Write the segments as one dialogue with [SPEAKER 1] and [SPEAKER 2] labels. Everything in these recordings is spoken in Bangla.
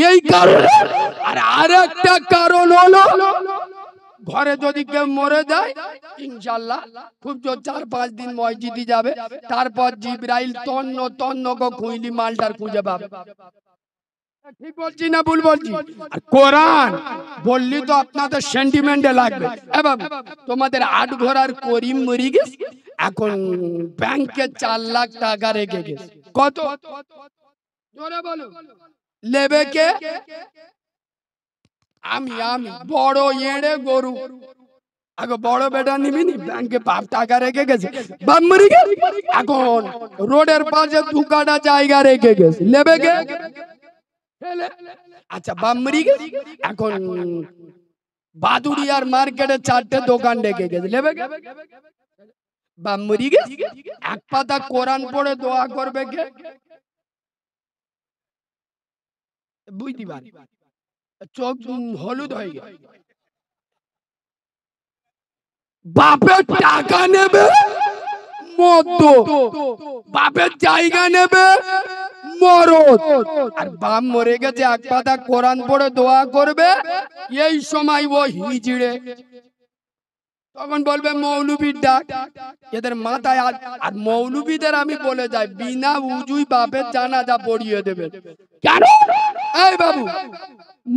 [SPEAKER 1] এই কারণে। আর আরেকটা কারণ হলো ঘরে যদি কেউ মরে যায় ইনশাআল্লাহ খুব জোর 4-5 দিন মসজিদে যাবে, তারপর জিবরাইল তন্ন তন্ন গো খুইলি মালটার খুঁজে পাবে। ঠিক বলছি না ভুল বলছি? আর কোরআন বললি তো আপনাদের সেন্টিমেন্টে লাগবে। এবার তোমাদের 8 ঘোড়ার করিম মরে গেছে, এখন ব্যাংকে 4 লাখ টাকা রেখে গেছে। কত জোরে বলো। লেবে কে? আমি বড় এড়ে গরু। আগে বড় বেটা নিবি নি, ব্যাংকে বাপ টাকা রেখে গেছে, বাপ মরে গেছে, এখন রোডের পাশে 2 কাঠা জায়গা রেখে গেছে, লেবে কে? আচ্ছা বাপ মরে গেছে, এখন বাদুড়িয়ার মার্কেটে 4টে দোকান রেখে গেছে, লেবে কে? বাপ মরে গেছে, এক পাতা কোরআন পড়ে দোয়া করবে কে? বুঝতে পারি চোখ হলুদ হয়ে গেল। বাপের টাকা নেবে মদ্য, বাপের জায়গা নেবে মরদ, আর বাপ মরে গেছে এক পাতা কোরআন পড়ে দোয়া করবে, এই সময় ও হিজড়ে, তখন বলবে মৌলবীর ডাক। এদের মাথায় আর মৌলবীদের আমি বলে যাই বিনা উজুই বাপের জানাজা পড়িয়ে দেবে। কেন? এই বাবু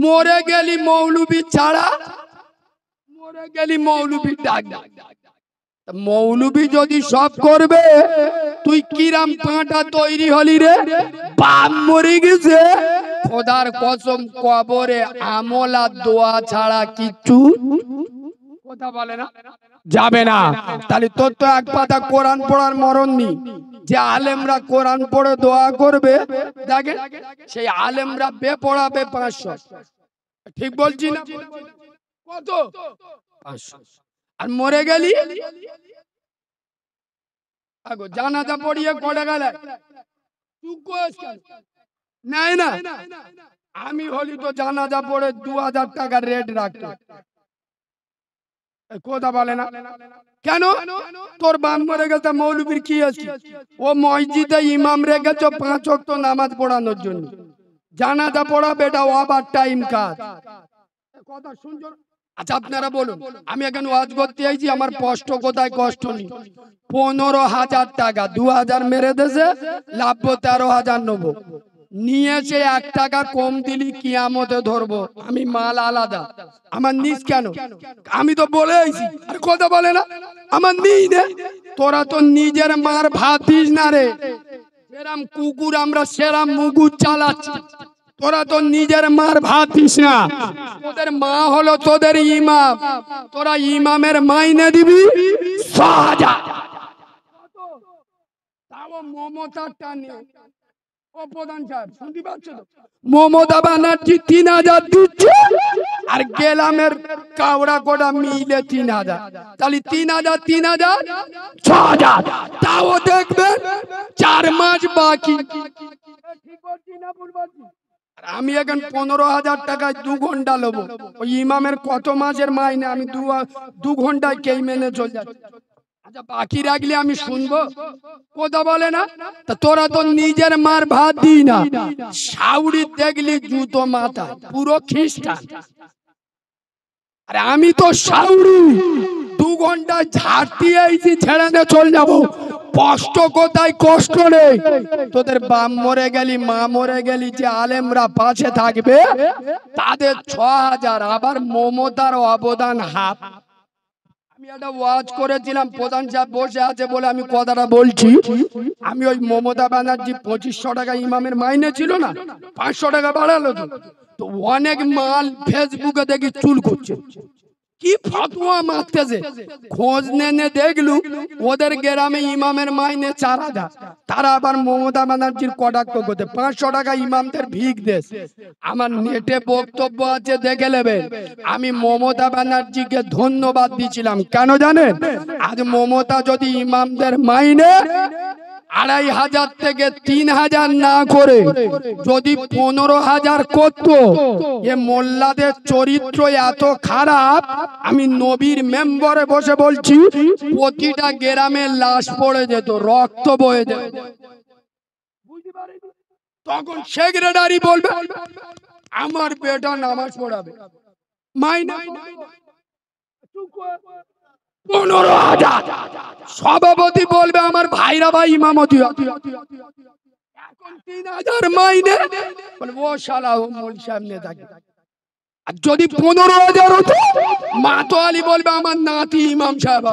[SPEAKER 1] মরে গেলি মৌলবী ছাড়া, মরে গেলি মৌলবীর ডাক। মৌলবী যদি সব করবে তুই কিরাম পাঁটা তৈরি হলি রে? বাপ মরে গেছে, খোদার কসম কবরে আমল আর দোয়া ছাড়া কিচ্ছু কথা বলে না, যাবে না। তাহলে তোর তো এক পাতা কোরআন পড়ার মরণ নেই। যে আলেমরা কোরআন পড়ে দোয়া করবে দেখে সেই আলেমরা পড়াবে 500, ঠিক বলছি না? কত? 500। আর মরে গেলি আগো জানাজা পড়িয়ে কড়ে গেলে নাই না, আমি হলি তো জানাজা পড়ে 2000 টাকা রেট রাখতো, কথা বলে না কেন? তোর বাপ মরে গেছে, মৌলবীর কি আছে? ও মসজিদে ইমাম রেখেছ 5 ওয়াক্ত নামাজ পড়ানোর জন্য, জানাজা পড়া বেটা ওভার টাইম কাজ, কথা শুনছো? আচ্ছা আপনারা বলুন, আমি এখন ওয়াজ করতে আইছি, আমার কষ্ট কোথায়? কষ্ট নেই। 15,000 টাকা 2000 মেরে দেছে, লাভ 13,000 নেবো, নিয়েছে 1 টাকা কম দিলি কিয়ামতে ধরবো। আমি মাল আলাদা, আমার নিস কেন? আমি তো বলে আইছি, আর কথা বলে না আমার নিই নে। তোরা তো নিজের মার ভাত দিস না রে, সেরাম কুকুর আমরা সেরাম মুগুর চালাচ্ছি, তোরা তো নিজের মার ভাত দিস না। তোদের মা হলো তোদের ইমাম, তোরা ইমামের মাইনে দিবি 6,000, তাও মমতার টানে। ও প্রধান সাহেব শুনতে পাচ্ছ তো? মমতা ব্যানার্জি 3,000 দিচ্ছে, আর গেলামের কাওড়া কোটা মিলে 3,000, তাহলে 3,000 3,000 6,000, তাও দেখবেন 4 মাস বাকি। ঠিক বলছি না ভুল বলছি? আমি এখন 15,000 টাকায় 2 ঘন্টা নেবো, ওই ইমামের কত মাসের মাইনে? আমি 2 ঘন্টায় কে মেনে চলে যাচ্ছি। আচ্ছা বাকি রাখলে আমি শুনবো, কথা বলে না? তা তোরা তো নিজের মার ভাত দিই না, শাউরি দেখলি জুতো মাথা পুরো খ্রিস্টান, আরে আমি তো শাউরি, 2 ঘন্টা ঝাড়তে আইছি, ছেড়ে নে চল যাবো। কষ্ট কোথায়? কষ্ট নেই। তোদের বাপ মরে গেলি, মা মরে গেলি, যে আলেমরা পাশে থাকবে তাদের 6,000, আবার মমতার অবদান হাফ। আমি একটা ওয়াজ করেছিলাম, প্রধান সাহেব বসে আছে বলে আমি কথাটা বলছি। আমি ওই মমতা ব্যানার্জি 2500 টাকা ইমামের মাইনে ছিল না, 500 টাকা বাড়ালো তো অনেক মাল ফেসবুকে দেখি চুল করছে, কি ফতোয়া মারতেছে। খোঁজ নেনে দেখলু ওদের গ্রামে ইমামের মাইনে 4,000, তারা আবার মমতা ব্যানার্জির কটাক্ষ করতে 500 টাকা ইমামদের ভিক দেশ। আমার নেটে বক্তব্য আছে, দেখে নেবেন। আমি মমতা ব্যানার্জিকে ধন্যবাদ দিয়েছিলাম, কেন জানেন? আজ মমতা যদি ইমামদের মাইনে 2,500 থেকে 3,000 না করে যদি 15,000 করতো, এ মোল্লাদের চরিত্র এত খারাপ, আমি নবীর মেম্বারে বসে বলছি, প্রতিটা গ্রামে লাশ পড়ে যেত, রক্ত বয়ে যেত। তখন সেক্রেটারি বলবে আমার বেটা নামাজ পড়াবে, মাইনে 15,000। সভাপতি বলবে আমার ভাইরা ভাই ইমামতি, এখন 3,000 মাইনে। বলবো ও শালা ও মৌলভী সাহেব নেতাকে। আর যদি 15,000 হতো, মাতোয়ালি বলবে আমার নাতি ইমাম সাহেব।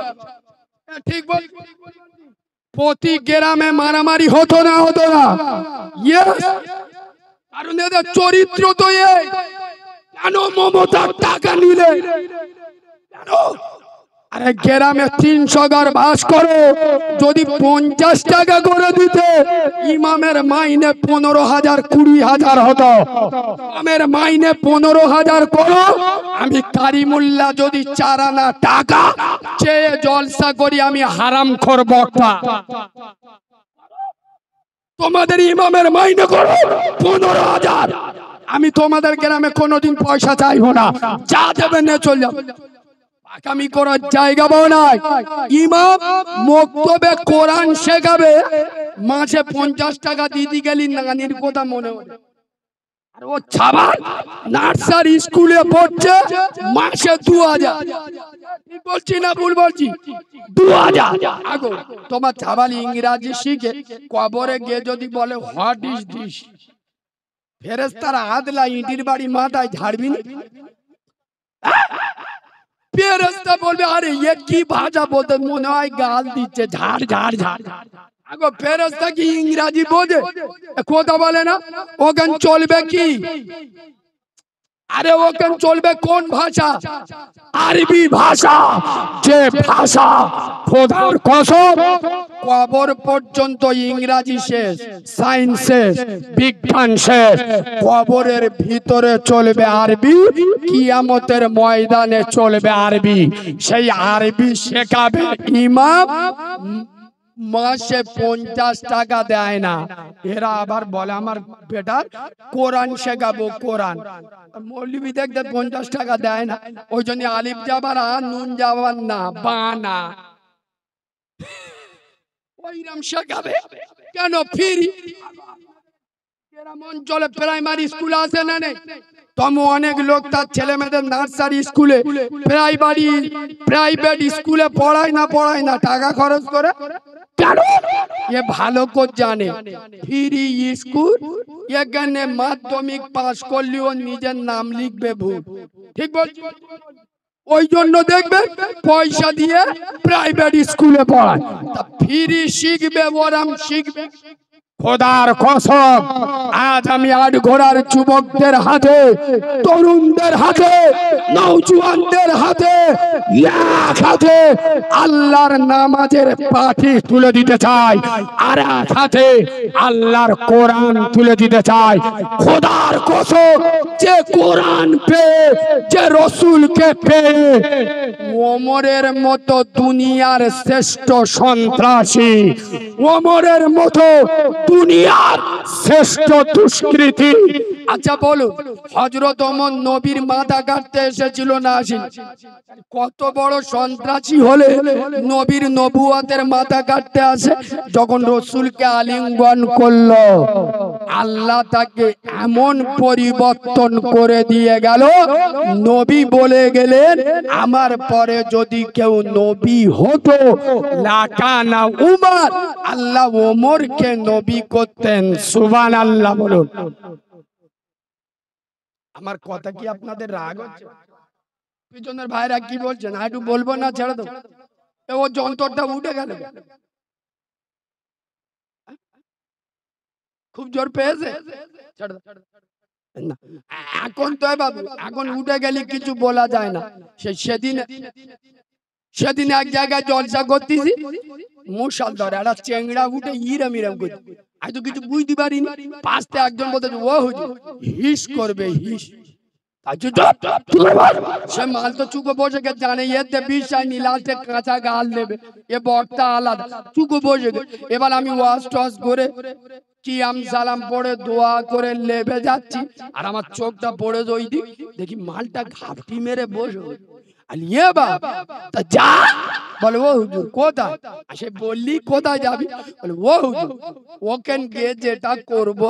[SPEAKER 1] ঠিক বল। প্রতি গ্রামে মারামারি হতো না, হতো না? ইয়েস। কারণ এদের চরিত্র তো এই। কেন মমতার টাকা নিলে? কেন? আরে গ্রামে 300 ঘর বাস করো, যদি 50 টাকা করে দিতে, ইমামের মাইনে 15,000 20,000 হতো। ইমামের মাইনে 15,000 করো, আমি কারিমুল্লাহ যদি 4 আনা টাকা চেয়ে জলসা করি, আমি হারামখোর বক্তা। তোমাদের ইমামের মাইনে করো 15,000। আমি তোমাদের গ্রামে কোনোদিন পয়সা চাইবো না, যা দেবেন না চলে যাবো। আগামী করার জায়গা পাও নাই। ইমাম মক্তবে কোরআন শেখাবে, মাসে 50 টাকা দিতে গেলি নানির কথা মনে হয়। আর ও ছাবাল নার্সারি স্কুলে পড়ছে, মাসে 2,000। ঠিক বলছি না ভুল বলছি? 2,000। আগো তোমার ছাবাল ইংরেজি শিখে কবরে গিয়ে যদি বলে হোয়াট ইজ দিস, ফেরেশতারা আদলা ইটির বাড়ি মাথায় ঝাড়বি না? ফেরেশতা বলবে আরে এ কি ভাষা বলতে, মনে হয় গাল দিচ্ছে, ঝাড় ঝাড় ঝাড়। আগো ফেরেশতা কি ইংরেজি বোঝে? কথা বলে না। ওখান চলবে কি? আরে ওখান চলবে কোন ভাষা? আরবি ভাষা। যে ভাষা খোদার কসম কবর পর্যন্ত ইংরেজি শেষ, সায়েন্স শেষ, বিজ্ঞান শেষ, কবরের ভিতরে চলবে আরবি, কিয়ামতের ময়দানে চলবে আরবি। সেই আরবি শেখাবে ইমাম, মাসে 50 টাকা দেয় না। এরা আবার বলে আমার বেটার কোরআন শেখাবো, কোরআন। মৌলবি দেখতে 50 টাকা দেয় না, ওই জন্য আলিফ যাবার আর নুন যাবার না, বানা ওইরকম শেখাবে। কেন ফ্রি? গ্রাম অঞ্চলে প্রাইমারি স্কুল আছে না নেই? তবে অনেক লোক তার ছেলে মেয়েদের নার্সারি স্কুলে, প্রাইভেট স্কুলে পড়ায় না টাকা খরচ করে। কেন? এ ভালো করে জানে ফ্রি স্কুল, এখানে মাধ্যমিক পাস করলেও নিজের নাম লিখবে ভুল। ঠিক বলছি? ওই জন্য দেখবে পয়সা দিয়ে প্রাইভেট স্কুলে পড়ায়, তা ফ্রি শিখবে, ওরাম শিখবে। খোদার কসম আজ আমি আট ঘোড়ার যুবকদের হাতে, তরুণদের হাতে, নওজোয়ানদের হাতে, এক হাতে আল্লাহর নামাজের পাঠি তুলে দিতে চাই, আর এক হাতে আল্লাহর কোরআন তুলে দিতে চাই। খোদার কসম যে কোরআন পেয়ে, যে রসুলকে পেয়ে, ওমরের মতো দুনিয়ার শ্রেষ্ঠ সন্ত্রাসী, ওমরের মতো দুনিয়ার শ্রেষ্ঠ দুষ্কৃতী। আচ্ছা বলো, হযরত ওমর নবীর মাথা কাটতে এসেছিল না আসেনি? কত বড় সন্ত্রাসী হলে নবীর নবুয়তের মাথা কাটতে আসে? যখন রাসূলকে আলিঙ্গন করলো, আল্লাহ তাকে এমন পরিবর্তন করে দিয়ে গেল, নবী বলে গেলেন আমার পরে যদি কেউ নবী হতো লাকানা উমর, আল্লাহ ওমরকে নবী করতেন। সুবহানাল্লাহ বলুন। আমার কথা কি আপনাদের রাগ হচ্ছে? পিছনের ভাইরা কি বলছেন? একটু বলবো না, ছেড়ে দেবো? ও যন্ত্রটা উঠে গেল, খুব জোর পেয়েছে। এখন তো বাবু, এখন উঠে গেলে কিছু বলা যায় না। সেদিন এক জায়গায় জলসা করতেছি, মশাল ধরে একটা চেংড়া উঠে ইরাম করছে, আমি তো কিছু বুঝতে পারিনি। পাশে একজন বলতে ও হুজুর হিস করবে, হিস। সে মাল তো চুকো বসে গে, জানে এতে বিষয় নি, লাস্টে কাঁচা গাল দেবে, এ বক্তা আলাদা, চুকো বসে গে। এবার আমি ওয়াজ টস করে কিয়াম সালাম পড়ে দোয়া করে লেবে যাচ্ছি, আর আমার চোখটা পড়ে ওই দিক, দেখি মালটা ঘাপটি মেরে বসে। আলিয়ে বাবা তা যা, বলে ও হুজুর কোথায়? সে বললি কোথায় যাবি? বলে ও হুজুর ওখান গিয়ে যেটা করব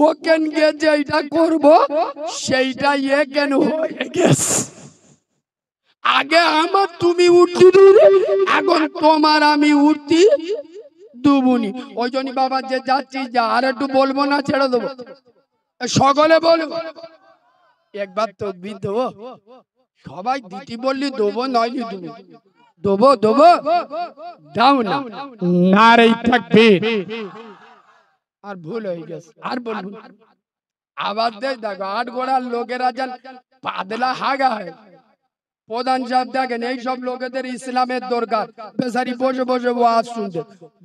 [SPEAKER 1] ওকেন গে যেটা করব সেইটা একেন হয়ে গেছে। আগে আমার তুমি উঠতি দিলে, এখন তোমার আমি উঠতি দুবুনি। ওই জন্য বাবা যে যাচ্ছি যা, আর একটু বলবো না ছেড়ে দেবো? সকলে বলবো একবার তকবীর দেবো। সবাই দিতি বললি দেবো, নইলি দেবো, দেবো দেবো, দাও না।
[SPEAKER 2] নারে তাকবীর।
[SPEAKER 1] আর ভুল হয়ে গেছে, আর বলবো না। আওয়াজ দেয় দেখো, আট গোড়ার লোকেরা যেন পাতলা হাগা হয়। প্রধান সাহেব দেখেন, এই সব লোকেদের ইসলামের দরকার। বেচারি বসে বসে ওয়াজ শুনতে,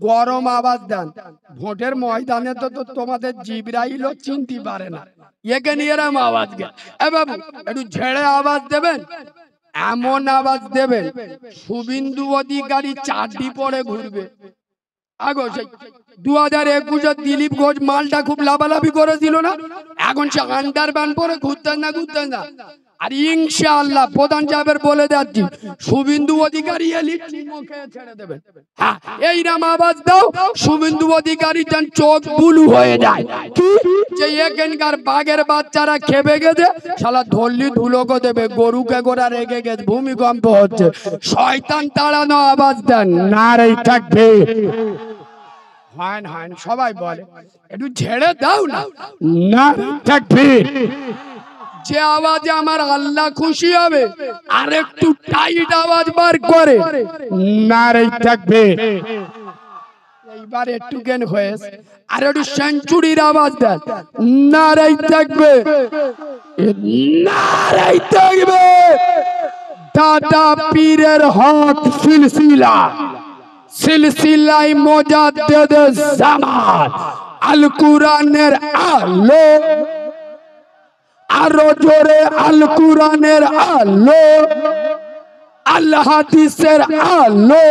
[SPEAKER 1] গরম আওয়াজ দেন। ভোটের ময়দানে তো তোমাদের জিবরাইলও চিনতে পারে না, এখানে এরম আওয়াজ গে। এ বাবু একটু ঝেড়ে আওয়াজ দেবেন, এমন আওয়াজ দেবেন শুভেন্দু অধিকারী চারটি পরে ঘুরবে। আগো সেই 2021 দিলীপ ঘোষ মালটা খুব লাভালাভি করেছিল না, এখন সে আন্ডারপ্যান্ট পরে ঘুরতেন না। আর ইনশাআল্লাহ প্রধান সাহেবের বলে যাচ্ছি, শুভেন্দু অধিকারী এলি মুখে ছেড়ে দেবেন। হ্যাঁ, এইরকম আওয়াজ দাও শুভেন্দু অধিকারী যেন চোখ বুলু হয়ে যায়। কি যে এখানকার বাঘের বাচ্চারা খেপে গেছে, শালা ধরলি ধুলোকে দেবে, গরুকে গোড়া রেগে গেছে, ভূমিকম্প হচ্ছে, শয়তান তাড়ানো আওয়াজ দেন।
[SPEAKER 2] নারে তাকবীর।
[SPEAKER 1] হয় সবাই বলে একটু ঝেড়ে দাও না।
[SPEAKER 2] নারে তাকবীর।
[SPEAKER 1] যে আওয়াজে আমার আল্লাহ খুশি হবে, আর একটু টাইট আওয়াজ বার করে।
[SPEAKER 2] নারে তাকবীর।
[SPEAKER 1] এইবার একটু জ্ঞান হয়েছে, আর একটু সেঞ্চুরির আওয়াজ দেন। নারে তাকবীর, নারে তাকবীর।
[SPEAKER 2] দাদা পীরের হক সিলসিলা, সিলসিলাই মুজাদ্দিদ জামান, আল কুরআনের আলো, আরো জোরে আল কুরআনের আলো, আল হাদিসের আলো,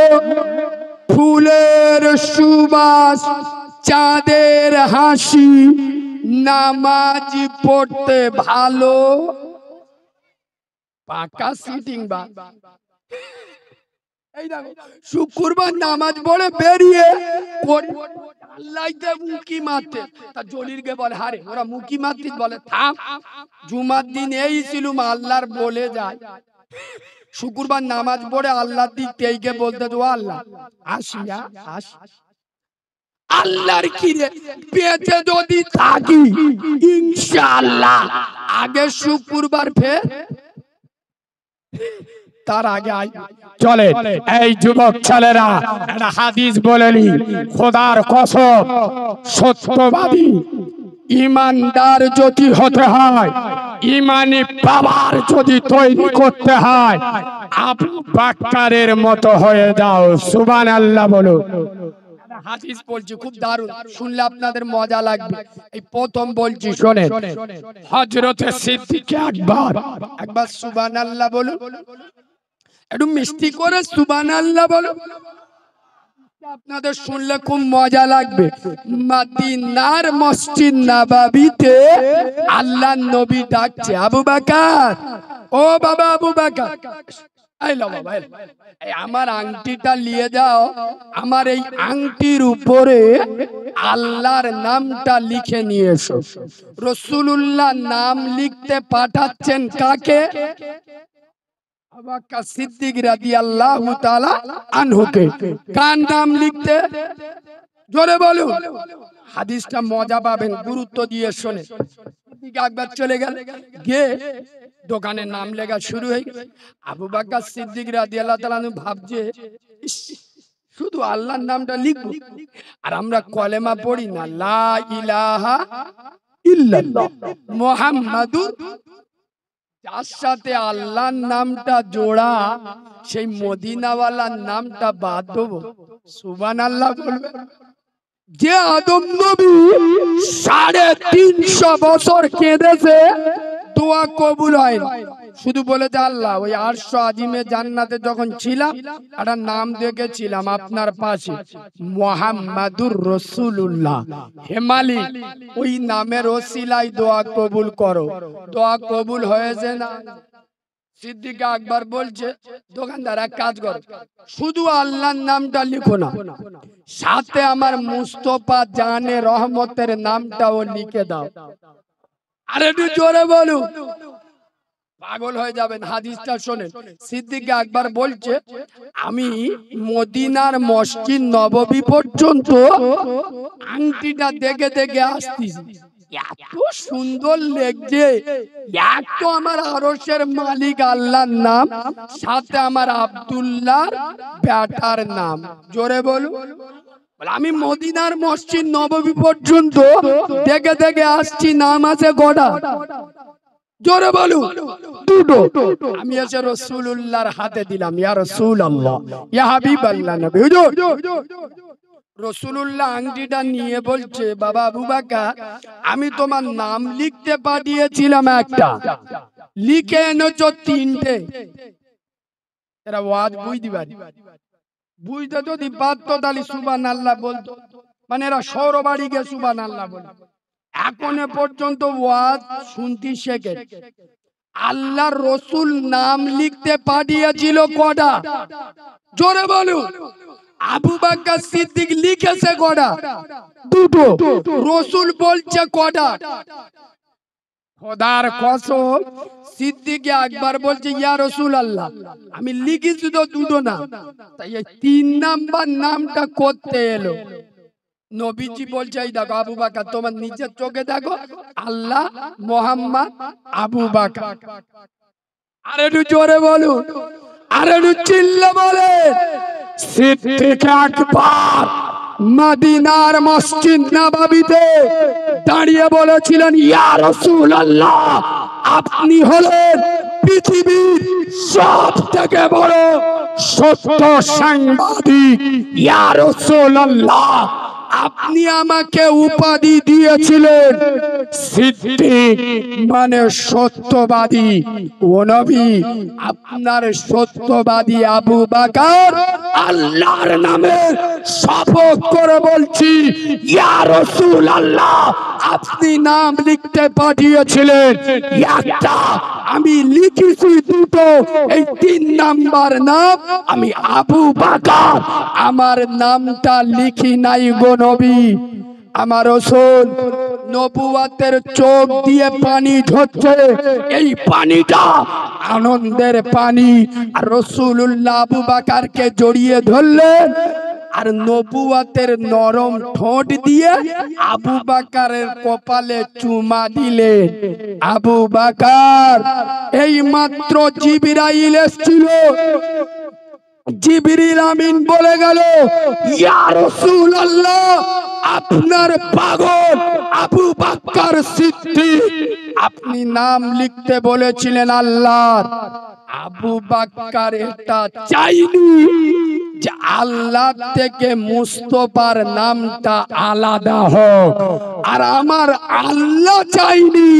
[SPEAKER 1] ফুলের সুবাস, চাঁদের হাসি, নামাজ পড়তে ভালো। পাকা সিটিং বা এই দেখো, শুক্রবার নামাজ পড়ে বেরিয়ে আল্লাহকে মুকি মারতে, তা জলির গে বলে হারে ওরা মুকি মারতে, বলে থাম, জুমার দিন এই ছিলুম আল্লাহর বলে যায়। শুক্রবার নামাজ পড়ে আল্লাহর দিক থেকে বলতে তো আল্লাহ আসিয়া আস, আল্লাহর কি রে বেঁচে যদি থাকি ইনশাআল্লাহ আগে শুক্রবার ফের তার আগে আই।
[SPEAKER 2] চলে এই যুবক ছেলেরা একটা হাদিস বলেনি, খোদার কসম সত্যবাদী ইমানদার যদি হতে হয়, ইমানি বাবার যদি তৈরি করতে হয়, আবু বাক্কারের মতো হয়ে যাও। সুবহানাল্লাহ বলো।
[SPEAKER 1] হাদিস বলছি খুব দারুণ, শুনলে আপনাদের মজা লাগবে। এই প্রথম বলছি শোনেন,
[SPEAKER 2] হযরতে সিদ্দিক
[SPEAKER 1] একবার সুবহানাল্লাহ বলুন, একটু মিষ্টি করে সুবহানাল্লাহ বলুন, আপনাদের শুনলে খুব মজা লাগবে। মদিনার মসজিদ নববীতে আল্লাহর নবী ডাকছে, আবু বকর, ও বাবা আবু বকর, এই লো বাবা, এই আমার আংটিটা নিয়ে যাও, আমার এই আংটির উপরে আল্লাহর নামটা লিখে নিয়ে এসো। রাসূলুল্লাহ নাম লিখতে পাঠাচ্ছেন কাকে? আবু বকর সিদ্দিক রাদিয়াল্লাহু তাআলা আনহুকে। কার নাম লিখতে? জোরে বলুন, হাদিসটা মজা পাবেন, গুরুত্ব দিয়ে শুনে। সিদ্দিক একবার চলে গেল, গিয়ে দোকানের নাম লেখা শুরু হয়ে গেল। আবু বকর সিদ্দিক রাদিয়াল্লাহু তাআলা আনহু ভাবছে, শুধু আল্লাহর নামটা লিখবো, আর আমরা কলেমা পড়ি না, লা ইলাহা ইল্লাল্লাহ মুহাম্মাদুর। যার সাথে আল্লাহর নামটা জোড়া, সেই মদিনাওয়ালার নামটা বাদ দেবো। সুবহানাল্লাহ বলবে। যে আদম নবী 350 বছর কেঁদেছে, দোয়া কবুল হয় না, শুধু বলেছে আল্লাহ ওই আরশ আজিমে জান্নাতে যখন ছিলাম একটা নাম দেখেছিলাম আপনার পাশে, মুহাম্মাদুর রাসূলুল্লাহ, হে মালিক ওই নামের ওসিলায় দোয়া কবুল করো। দোয়া কবুল হয়েছে না? সিদ্দিক আকবর বলছে, দোকানদার এক কাজ কর, শুধু আল্লাহর নামটা লিখো না, সাথে আমার মুস্তফা জানে রহমতের নামটাও লিখে দাও। আর একটু জোরে বলুন, পাগল হয়ে যাবেন। হাদিসটা শোনেন। সিদ্দিক আকবর বলছে, আমি মদিনার মসজিদ নববী পর্যন্ত আংটিটা দেখে দেখে আসতেছি, এত সুন্দর লাগছে। এক তো আমার আরশের মালিক আল্লাহর নাম, সাথে আমার আব্দুল্লাহর বেটার নাম। জোরে বলুন। আমি মদিনার মসজিদ নববী পর্যন্ত দেখে দেখে আসছি, নাম আছে কটা? জোরে বলুন। দুটো। আমি এসে রাসূলুল্লাহর হাতে দিলাম, ইয়া রাসূলুল্লাহ, ইয়া হাবিবাল্লাহ, নবী হুজুর। রাসূলুল্লাহ আংটিটা নিয়ে বলছে, বাবা আবু বকর, আমি তোমার নাম লিখতে পাঠিয়েছিলাম একটা, লিখে এনেছো তিনটে। এরা ওয়াজ বুঝতে পারি, বুঝতে যদি পারতো তাহলে সুবহানাল্লাহ বলতো। মানে এরা সৌরবাড়ি গিয়ে সুবহানাল্লাহ বলে। এখন পর্যন্ত ওয়াজ শুনতে শেখে। আল্লাহর রসুল নাম লিখতে পাঠিয়েছিল কটা? জোরে বলুন। আবু বকর সিদ্দিক লিখেছে কটা? দুটো। রসুল বলছে কটা? খোদার কসম, সিদ্দিক আকবর বলছে, ইয়া রাসূলুল্লাহ, আমি লিখেছি তো দুটো না, তাই এই তিন নাম্বার নামটা করতে এলো। নবীজি বলছে, এই দেখো আবু বকর, তোমার নিজের চোখে দেখো, আল্লাহ, মোহাম্মদ, আবু বকর। আর একটু জোরে বলুন, আর একটু চিল্লে বলেন।
[SPEAKER 2] সিদ্দিক আকবর
[SPEAKER 1] মদিনার মসজিদ নববীতে দাঁড়িয়ে বলেছিলেন, ইয়া রাসূলুল্লাহ, আপনি হলেন পৃথিবীর
[SPEAKER 2] সবথেকে বড় সত্য সাংবাদিক। ইয়া রাসূলুল্লাহ,
[SPEAKER 1] আপনি আমাকে উপাধি দিয়েছিলেন
[SPEAKER 2] সিদ্দিক
[SPEAKER 1] মানে সত্যবাদী। ও নবী, আপনার সত্যবাদী আবু বকর,
[SPEAKER 2] আল্লাহর নামে শপথ করে বলছি, ইয়া রাসূলুল্লাহ,
[SPEAKER 1] আপনি নাম লিখতে পাঠিয়েছিলেন একটা, আমি লিখেছি দুটো, এই তিন নাম্বার নাম আমি আবু বকর, আমার নামটা লিখি নাই গো নবী। আমার রাসূল নবুয়তের চোখ দিয়ে পানি ঝরছে, এই পানিটা আনন্দের পানি। আর রাসূলুল্লাহ আবু বকরকে জড়িয়ে ধরলেন, আর নবুয়তের নরম ঠোঁট দিয়ে আবু বকরের কপালে চুমা দিলেন। আবু বকর, এই মাত্র জিবরাইল এসেছিল, জিবরিল আমিন বলে গেল, ইয়া রাসূলুল্লাহ, আপনার পাগল আবু বকর সিদ্দিক, আপনি নাম লিখতে বলেছিলেন আল্লাহর। আবু বকর এটা চাইনি যে আল্লাহ থেকে মুস্তফার নামটা আলাদা হোক, আর আমার আল্লাহ চাইনি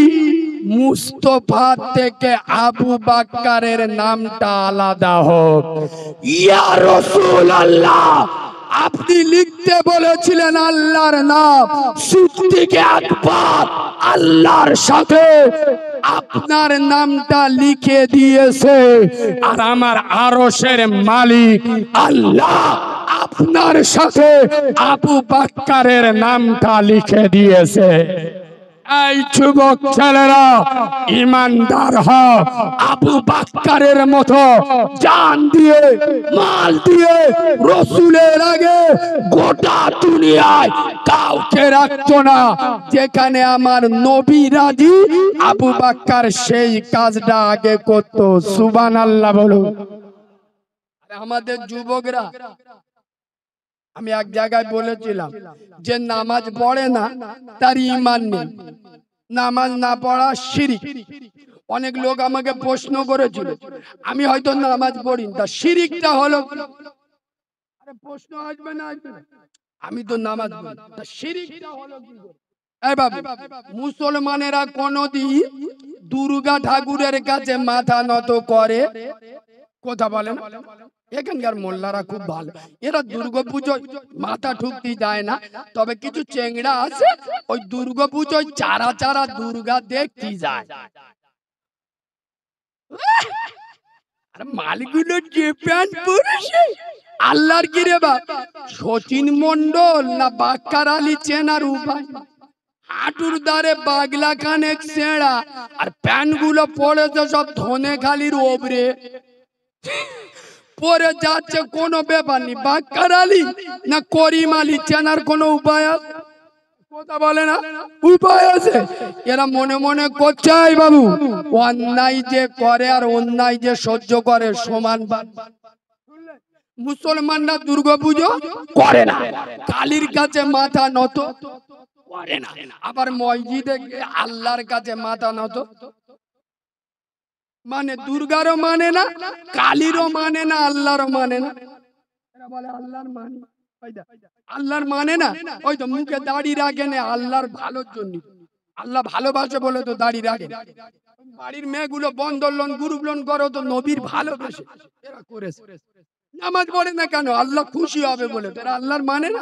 [SPEAKER 1] মুস্তফা থেকে আবু বকরের নামটা আলাদা হোক। ইয়া রাসূলুল্লাহ, আপনি লিখতে বলেছিলেন আল্লাহর নাম, সিদ্দিক আকবর আল্লাহর সাথে আপনার নামটা লিখে দিয়েছে,
[SPEAKER 2] আর আমার আরশের মালিক
[SPEAKER 1] আল্লাহ আপনার সাথে
[SPEAKER 2] আবু বকরের নামটা লিখে দিয়েছে। এই যুবক ছেলেরা, ইমানদার হও,
[SPEAKER 1] আবু বকরের মতো জান দিয়ে মাল দিয়ে রাসূলের আগে গোটা দুনিয়ায় কাউকে রাখতো না। যেখানে আমার নবী রাজি, আবু বকর সেই কাজটা আগে করত। সুবহানাল্লাহ বলুন। আমাদের যুবকরা, আমি এক জায়গায় বলেছিলাম যে নামাজ পড়ে না তার ঈমান নেই, নামাজ না পড়া শিরক। অনেক লোক আমাকে প্রশ্ন করেছিল, আমি হয়তো নামাজ পড়ি, তা শিরকটা হলো? আরে প্রশ্ন আসবে না, আসবে না, আমি তো নামাজ পড়ি, তা শিরকটা হলো কি করে? এই বাবু, মুসলমানেরা কোনদিন দুর্গা ঠাকুরের কাছে মাথা নত করে? কথা বলেন। এখানকার মোল্লারা খুব ভালো, এরা দুর্গাপুজোয় মাথা ঠুকতে যায় না, তবে কিছু চেংড়া আছে ওই দুর্গাপুজোয় চারা চারা দুর্গা দেখতে যায়। আর মালগুলো যে প্যান্ট পরেছে আল্লাহর কি রে বাপ, সচিন মন্ডল না বাক্কার আলী চেনার উপায়। হাঁটুর দ্বারে বাগলা খানেক ছেঁড়া আর প্যান্ট গুলো পড়েছে সব ধনে খালির ওপরে পরে যাচ্ছে, কোনো ব্যাপার নেই। বাক্কার আলী না করিম আলী চেনার কোনো উপায় আছে? কথা বলে না, উপায় আছে? এরা মনে মনে করছে এই বাবু, অন্যায় যে করে আর অন্যায় যে সহ্য করে সমান। মুসলমানরা দুর্গাপুজো করে না, কালীর কাছে মাথা নত করে না, আবার মসজিদে আল্লাহর কাছে মাথা নত মানে দুর্গারও মানে না, কালীরও মানে না, আল্লাহরও মানে না। এরা বলে আল্লাহর মানে, আল্লাহর মানে না। ওই তো মুখে দাড়ি রাখে না আল্লাহর ভালোর জন্য, আল্লাহ ভালোবাসে বলে তো দাড়ি রাখে। বাড়ির মেয়েগুলো বন্ধন লোন গ্রুপ লোন করো তো নবীর ভালোবেসে এরা করেছে। নামাজ পড়ে না কেন? আল্লাহ খুশি হবে বলে। এরা আল্লাহর মানে না।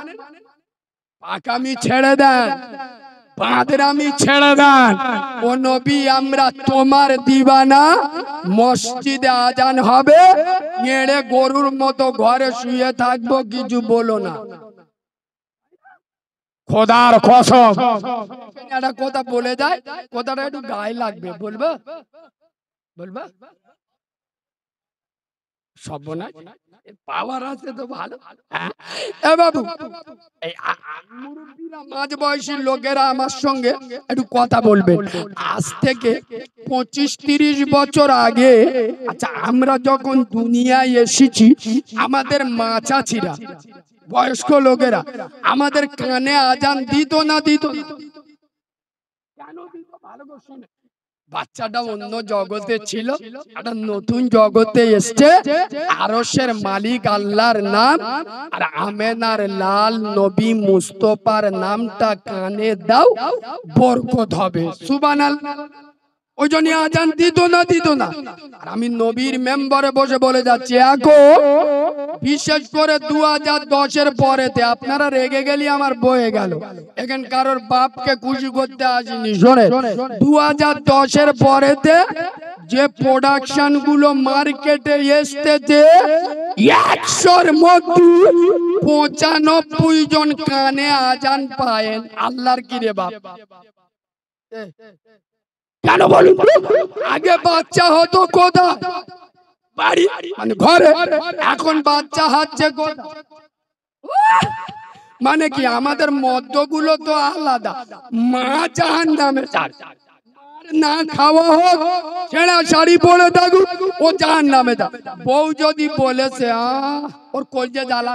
[SPEAKER 1] পাকামি ছেড়ে দেন, বাঁদরামি ছেড়ে দেন। ও নবী আমরা তোমার দিবানা, মসজিদে আজান হবে নেড়ে গরুর মতো ঘরে শুয়ে থাকবো, কিছু বলো না।
[SPEAKER 2] খোদার কসম
[SPEAKER 1] একটা কথা বলে যায়, কথাটা একটু গায়ে লাগবে, বলবো বলবা সর্বনাশ, পাওয়ার আছে তো ভালো। এ বাবু, এই মুরব্বীরা মাঝ বয়সী লোকেরা আমার সঙ্গে একটু কথা বলবে। আজ থেকে 25-30 বছর আগে, আচ্ছা আমরা যখন দুনিয়ায় এসেছি, আমাদের মা চাচিরা বয়স্ক লোকেরা আমাদের কানে আজান দিত না দিত? কেন দিত? ভালো করে শুনে। বাচ্চাটা অন্য জগতে ছিল, একটা নতুন জগতে এসছে। আরশের মালিক আল্লাহর নাম আর আমেনার লাল নবী মুস্তফার নামটা কানে দাও, বরকত হবে। সুবহানাল্লাহ। ওই জন্য আজান দিত না দিত না। আর আমি নবীর মেম্বারে বসে বলে যাচ্ছি, এখন বিশেষ করে 2010-এর পরেতে আপনারা রেগে গেলি আমার বয়ে গেল, এখানে কারোর বাপকে খুশি করতে আসিনি। শোনে, 2010-এর পরেতে যে প্রোডাকশন গুলো মার্কেটে এসতেছে, 100-র মধ্যে 95 জন কানে আজান পায়েন। আল্লাহর কি রে বাপ, কেন বলুন? আগে বাচ্চা হতো কোথায়? বাড়ি মানে ঘরে। এখন বাচ্চা হচ্ছে কোথায়? মানে কি আমাদের মদ্যগুলো তো আলাদা। মা জাহান্নামে যাবে, না খাওয়া হোক, ছেঁড়া শাড়ি পরে থাকুক, ও জাহান্নামে যাবে। বউ যদি বলেছে ওর কলজে জ্বালা,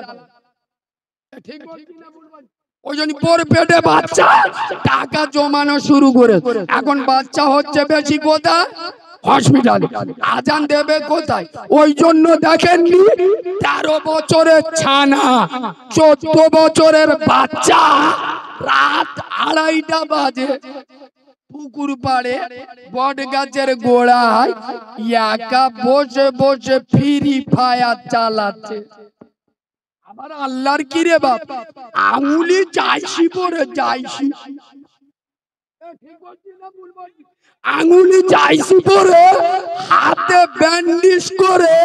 [SPEAKER 1] ঠিক বলছি না ভুল বলছি? ওই জন্য পর পেটে বাচ্চা, টাকা জমানো শুরু করে। এখন বাচ্চা হচ্ছে বেশি কোথায়? হসপিটালে। আজান দেবে কোথায়? ওই জন্য দেখেননি 13 বছরের ছানা, 14 বছরের বাচ্চা রাত 2:30 বাজে পুকুর পাড়ে বট গাছের গোড়ায় একা বসে বসে ফ্রি ফায়ার চালাচ্ছে। আবার আল্লাহর কি রে বাপ, আঙুলি যাইছি পরে যাইছি, আঙুলি যাইছি পরে হাতে ব্যান্ডেজ করে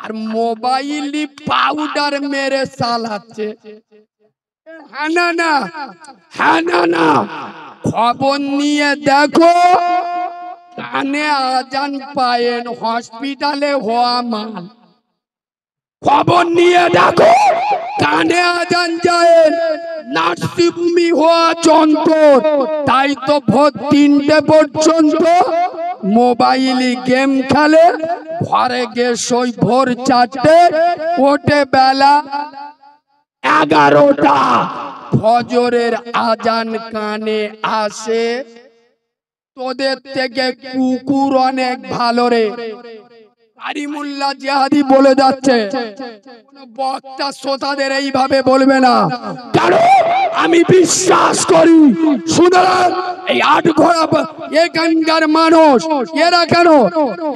[SPEAKER 1] আর মোবাইলে পাউডার মেরে চালাচ্ছে। হ্যাঁ না না, হ্যাঁ না না, খবর নিয়ে দেখো কানে আজান পায়েন হসপিটালে হওয়া মাল। খবর নিয়ে দেখো কানে আজান যায় নার্সিভূমি হওয়া যন্ত্র। তাই তো ভোর 3টে পর্যন্ত মোবাইলে গেম খেলে, ঘরে গিয়ে সই ভোর 4টে, ওঠে বেলা 11টা। ফজরের আজান কানে আসে। তোদের থেকে কুকুর অনেক ভালো রে। কারিমুল্লাহ জিহাদি বলে যাচ্ছে, বক্তা শ্রোতাদের এইভাবে বলবে না, কারণ আমি বিশ্বাস করি। সুতরাং এই 8 ঘোড়া এখানকার মানুষ এরা কেন,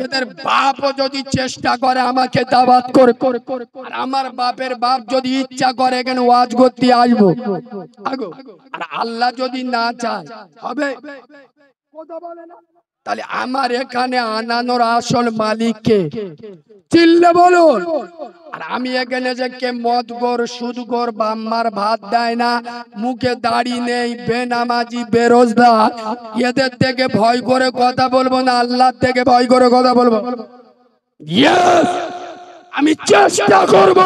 [SPEAKER 1] এদের বাপও যদি চেষ্টা করে আমাকে দাওয়াত করে, আর আমার বাপের বাপ যদি ইচ্ছা করে এখানে ওয়াজ করতে আসবো, আর আল্লাহ যদি না চায় হবে। কথা বলে না, তাহলে আমার এখানে আনানোর আসল মালিক কে? চিল্লে বলুন। আর আমি এখানে যে কে মদগর সুদগর বাম্মার ভাত দেয় না, মুখে দাড়ি নেই, বেনামাজি বেরোজগার, এদের থেকে ভয় করে কথা বলবো না আল্লাহর থেকে ভয় করে কথা বলবো? ইয়েস, আমি চেষ্টা করব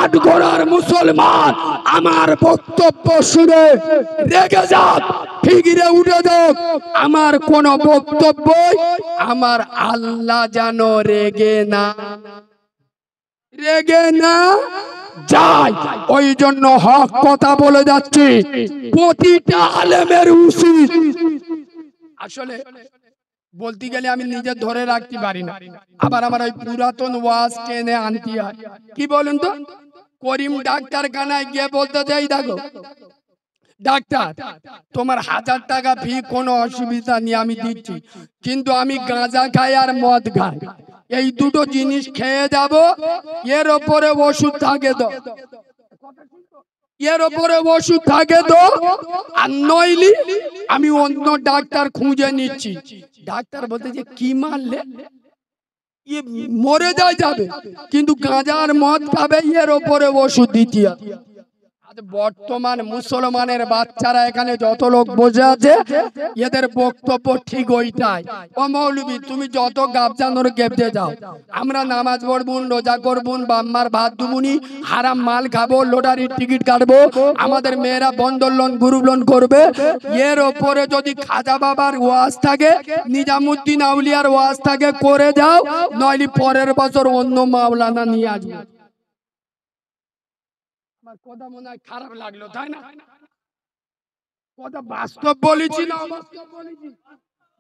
[SPEAKER 1] আট গোড়ার মুসলমান আমার বক্তব্য শুনে রেগে যাক, ফিগিরে উঠে যাক, আমার কোন বক্তব্য আমার আল্লাহ যেন রেগে না যায়। ওই জন্য হক কথা বলে যাচ্ছি, প্রতিটা আলেমের উচিত। আসলে বলতে গেলে আমি নিজে ধরে রাখতে পারি না, আবার আমার ওই পুরাতন ওয়াজ টেনে আনতে হয়। কি বলুন তো, করিম ডাক্তার খানায় গিয়ে বলতে চাই, দেখো ডাক্তার তোমার 1000 টাকা ফি, কোনো অসুবিধা নেই, আমি দিচ্ছি, কিন্তু আমি গাঁজা খাই আর মদ খাই, এই দুটো জিনিস খেয়ে যাব, এর ওপরে ওষুধ থাকে তো, এর ওপরে ওষুধ থাকে তো, আর নইলি আমি অন্য ডাক্তার খুঁজে নিচ্ছি। ডাক্তার বলতে যে কি মারলে মরে যাবে, কিন্তু গাঁজা আর মদ খাবে, এর ওপরে ওষুধ দিতে হবে। বর্তমান মুসলমানের বাচ্চারা এখানে যত লোক বসে আছে, এদের বক্তব্য ঠিক ওইটাই। ও মৌলবী, তুমি যত গাবজানোর গেপতে যাও, আমরা নামাজ পড়বুন, রোজা করবুন, বাম্মার ভাত দুবুনি, হারাম মাল খাবো, লটারির টিকিট কাটবো, আমাদের মেয়েরা বন্ধন লোন গ্রুপ লোন করবে, এর ওপরে যদি খাজা বাবার ওয়াজ থাকে, নিজামুদ্দিন আউলিয়ার ওয়াজ থাকে, করে যাও, নইলে পরের বছর অন্য মাওলানা নিয়ে আসবে। আমার কথা মনে হয় খারাপ লাগলো, তাই না? কথা বাস্তব বলেছি না অবাস্তব বলেছি?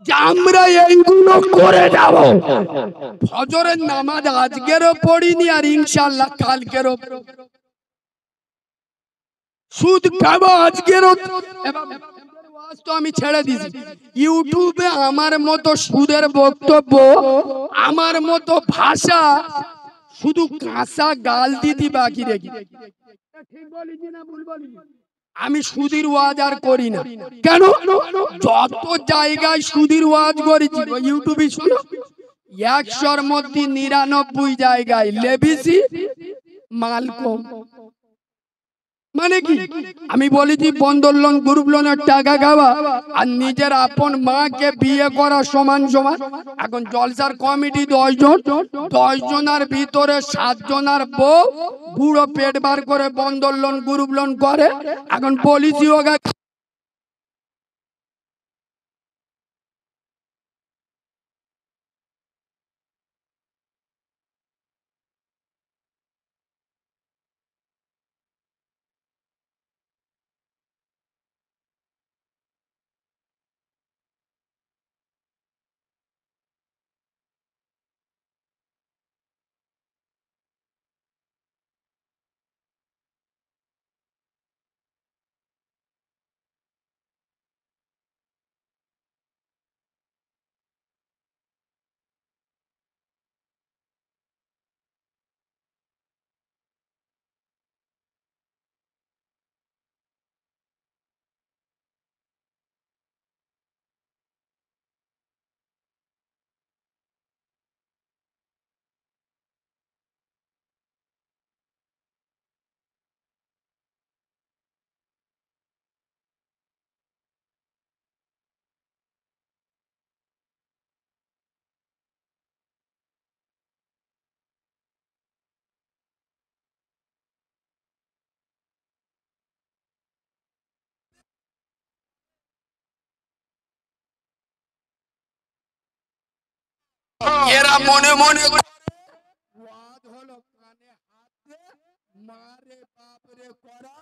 [SPEAKER 1] যে আমরা এইগুলো করে যাব, ফজরের নামাজ আজকেরও পড়িনি, আর ইনশাআল্লাহ কালকেরও সুদ খাবো আজকেরও। তো আমি ছেড়ে দিছি, ইউটিউবে আমার মতো সুদের বক্তব্য, আমার মতো ভাষা, শুধু কাঁচা গাল দিতে বাকি রেখে। ঠিক বলেছি না ভুল বলেছি? আমি সুদীর ওয়াজ আর করি না। কেন? যত জায়গায় সুদীর ওয়াজ করেছি ইউটিউবে শুনো, 100-র মধ্যে 99 জায়গায় লেবিসি মাল কম। মানে কি, আমি বলেছি বন্ধন লোন গ্রুপ লোনের টাকা খাওয়া আর নিজের আপন মাকে বিয়ে করা সমান সমান। এখন জলসার কমিটি 10 জন, 10 জনের ভিতরে 7 জনের বউ বুড়ো পেট বার করে বন্ধন লোন গ্রুপ লোন করে। এখন বলেছি ওগা এরা মনে মনে ওয়াজ হলো কানে হাত দে, মারে বাপরে করা,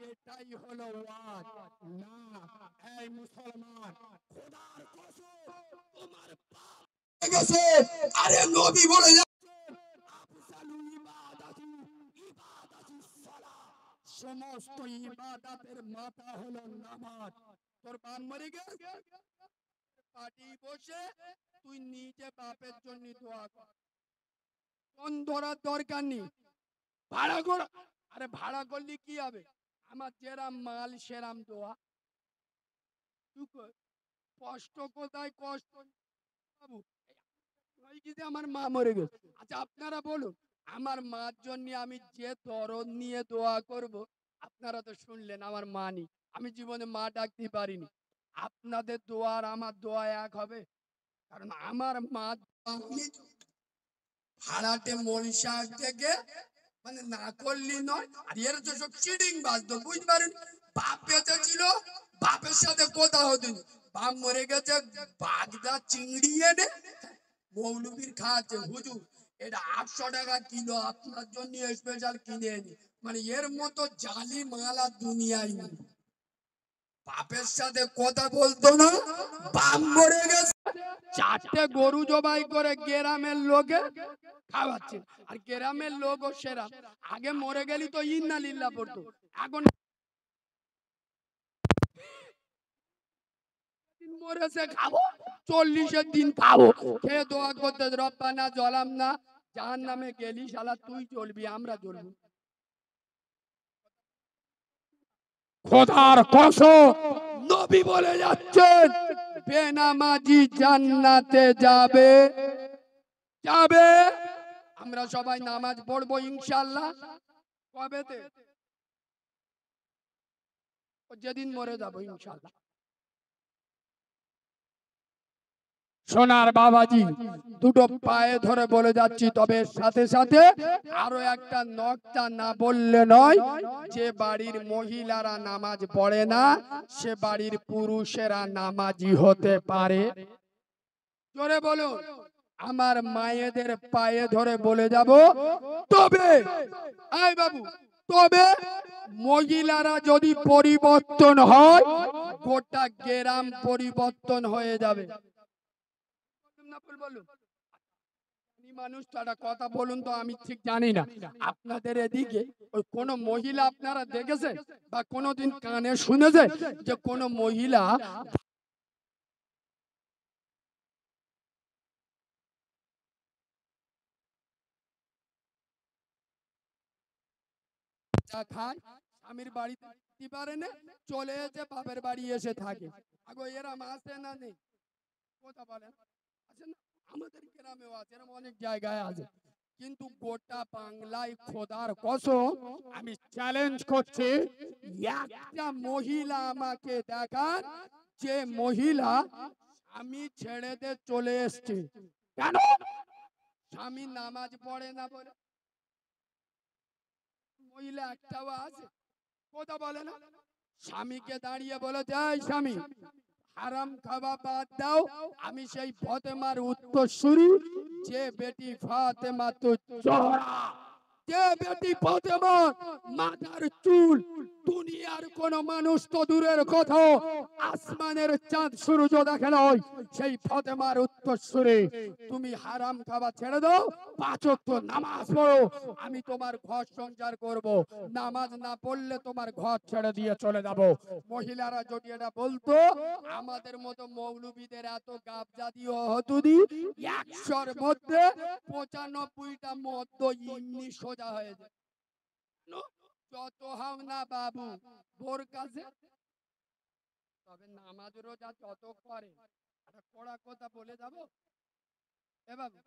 [SPEAKER 1] এটাই হলো ওয়াজ না। এই মুসলমান, খোদার কসম তোমার বাপ গেছে, আরে নবী বলে আফসালু ইবাদাতি ইবাদাতুস সালাহ, সমস্ত ইবাদতের মাথা হলো নামাজ। তোর বাপ মরে গেছে, পাটি বসে তুই নিজে বাপের জন্য দোয়া কর, কোন ধরার দরকার নেই। ভাড়া কর, আরে ভাড়া করলে কি হবে, আমার যেরাম মাল সেরাম দোয়া। কষ্ট কোথায় কষ্ট বাবু, ওই কি যে আমার মা মরে গেছে। আচ্ছা আপনারা বলুন, আমার মার জন্য আমি যে দরদ নিয়ে দোয়া করব, আপনারা তো শুনলেন আমার মা নেই, আমি জীবনে মা ডাকতে পারিনি। আপনাদের দোয়া আর আমার দোয়া এক হবে? কারণ আমার মা ভাড়াটে মনীষা থেকে মানে না করলি নয়, আর এর তো সব চিটিং বাজতো, বুঝতে পারেন? বাপ বেঁচে ছিল, বাপের সাথে কথা হতো না। বাপ মরে গেছে, বাগদা চিংড়ি এনে মৌলবীর খাচ্ছে। হুজুর এটা 800 টাকা কিলো, আপনার জন্য স্পেশাল কিনে এনি। মানে এর মতো জালি মালা দুনিয়ায় নেই। বাপের সাথে কথা বলতো না, বাপ মরে গেছে, 4টে গরু জবাই করে গ্রামের লোকে খাওয়াচ্ছে। আর গ্রামের লোকও সেরা, আগে মরে গেলি তো ইন্না লিল্লাহ পড়তো, এখন মরেছে খাবো, 40-এর দিন খাবো, খেয়ে দোয়া করতে রব্বানা জলাম না জাহান্নামে গেলি শালা তুই চলবি, আমরা চলবো।
[SPEAKER 2] খোদার কসম,
[SPEAKER 1] নবী বলে যাচ্ছেন বেনামাজি জান্নাতে যাবে যাবে। আমরা সবাই নামাজ পড়বো ইনশাআল্লাহ। কবেতে? যেদিন মরে যাবো ইনশাআল্লাহ।
[SPEAKER 2] সোনার বাবাজি,
[SPEAKER 1] দুটো পায়ে ধরে বলে যাচ্ছি, তবে সাথে সাথে আরো একটা নকটা না বললে নয়। যে বাড়ির মহিলারা নামাজ পড়ে না, সে বাড়ির পুরুষেরা নামাজি হতে পারে। জোরে বলুন। আমার মায়েদের পায়ে ধরে বলে যাব, তবে আয় বাবু, তবে মহিলারা যদি পরিবর্তন হয়, গোটা গ্রাম পরিবর্তন হয়ে যাবে। মানুষ তারা কথা বলুন তো, আমি ঠিক জানি না আপনাদের এদিকে ওই কোন মহিলা আপনারা দেখেছেন বা কোনোদিন কানে শুনেছেন যে কোন মহিলা চা খায়, স্বামীর বাড়িতে থাকতে পারে না, চলে এসে বাপের বাড়ি এসে থাকে? আগো এরম আছে না নেই? কথা বলেন, আছে না? আমাদের গ্রামেও আছে, এরম অনেক জায়গায় আছে। কিন্তু গোটা বাংলায় খোদার কসম আমি চ্যালেঞ্জ করছি, একটা মহিলা আমাকে দেখান যে মহিলা স্বামী ছেড়ে দিয়ে চলে এসছে। কেন? স্বামী নামাজ পড়ে না বলে? মহিলা একটাও আছে? কথা বলে না। স্বামীকে দাঁড়িয়ে বলেছে, এই স্বামী হারাম খাওয়া বাদ দাও, আমি সেই ফাতেমার উত্তরসূরি, যে বেটি ফাতেমা তো জোহরা, যে বেটি ফাতেমা মাথার চুল দুনিয়ার কোন মানুষ তো দূরের কথা, আসমানের চাঁদ সূর্য দেখে নয়, সেই ফাতেমার উত্তরসূরি তুমি হারাম খাওয়া ছেড়ে দাও, 5 ওয়াক্ত নামাজ পড়ো, আমি তোমার ঘর সংসার করব, নামাজ না পড়লে তোমার ঘর ছেড়ে দিয়ে চলে যাব। মহিলারা যদি এটা বলতো, আমাদের মতো মৌলবীদের এত গাবজা দিয়ে হতো দি, 100-র মধ্যে 95টা মদ্য ইমনি সোজা হয়ে যায়। যত হও না বাবু বোর কাছে, তবে নামাজ রোজা যত করে, একটা কড়া কথা বলে যাব এ বাবু।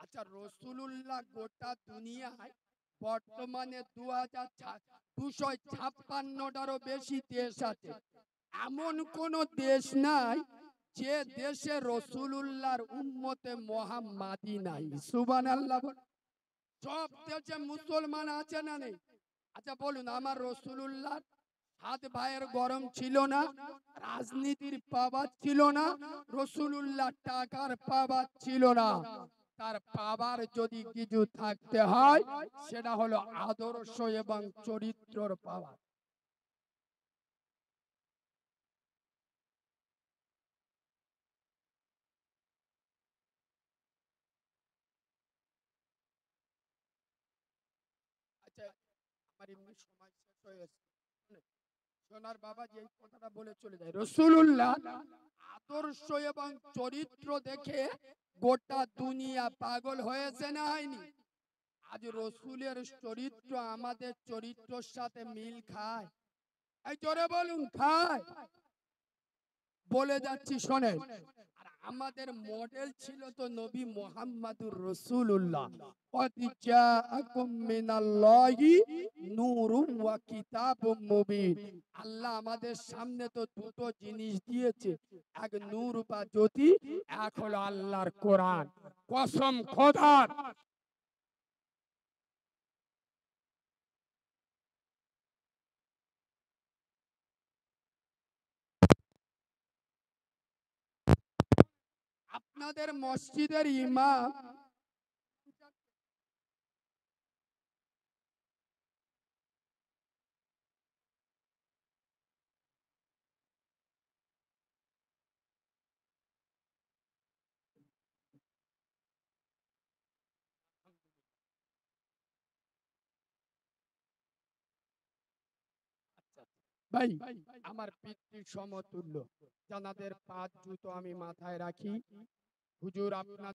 [SPEAKER 1] আচ্ছা রসুলুল্লাহ গোটা দুনিয়ায় বর্তমানে 256টারও বেশি দেশ আছে। এমন কোন দেশ নাই যে দেশে রসুলুল্লাহর উম্মতে মুহাম্মাদি নাই। সুবহানাল্লাহ। সব দেশে মুসলমান আছে না নেই? আচ্ছা বলুন, আমার রসুলুল্লাহ 7 ভাইয়ের গরম ছিল না, রাজনীতির পাওয়ার ছিল না, রসুলুল্লাহ টাকার পাওয়ার ছিল না, তার পাওয়ার যদি কিছু থাকতে হয় সেটা হলো আদর্শ এবং চরিত্রর পাওয়ার। আচ্ছা আমার এমনি সময় শেষ হয়ে গেছে, সোনার বাবা যে কথাটা বলে চলে যায়, রসুলুল্লাহ আদর্শ এবং চরিত্র দেখে গোটা দুনিয়া পাগল হয়েছে না হয়নি? আজ রসুলের চরিত্র আমাদের চরিত্রের সাথে মিল খায়? এই জোরে বলুন খায়? বলে যাচ্ছি শোনেন। আর আমাদের মডেল ছিল তো নবী মুহাম্মাদুর রাসূলুল্লাহ। কদ জাআকুম মিনাল্লাহি নূরুম ওয়া কিতাবুম মুবিন। আল্লাহ আমাদের সামনে তো দুটো জিনিস দিয়েছে, এক নূর বা জ্যোতি, এক হলো আল্লাহর কোরআন। কসম খোদার, আপনাদের মসজিদের ইমাম ভাই আমার পিতৃ সমতুল্য, জানাদের 5 জুতো আমি মাথায় রাখি। হুজুর আপনার